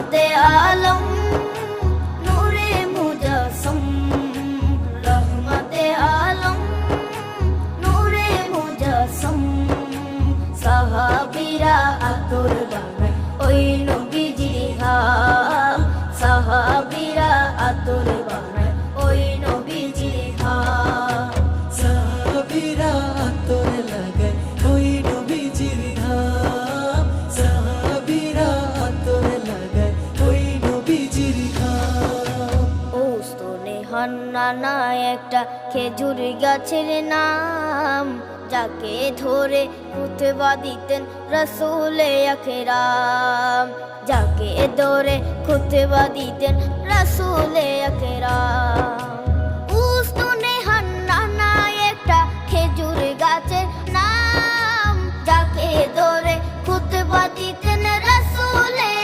রহমতে আলম নূরে মুজাসসম, রহমতে আলম নূরে মুজাসসম। সাহাবীরা আতর বানায় ওই নবীজির ঘাম, সাহাবীরা আতর বানায় ওই নবীজির ঘাম। সাহাবীরা আতর লাগায় ওই নবীজির ঘাম, সাহাবীরা আতর লাগায় ওই নবীজির ঘাম। ওস্তনে হান্নানা একটা খেজুর গাছের নাম, যাকে ধরে খুতবা দিতেন রাসূলে আকরাম, যাকে ধরে খুতবা দিতেন রাসূলে আকরাম।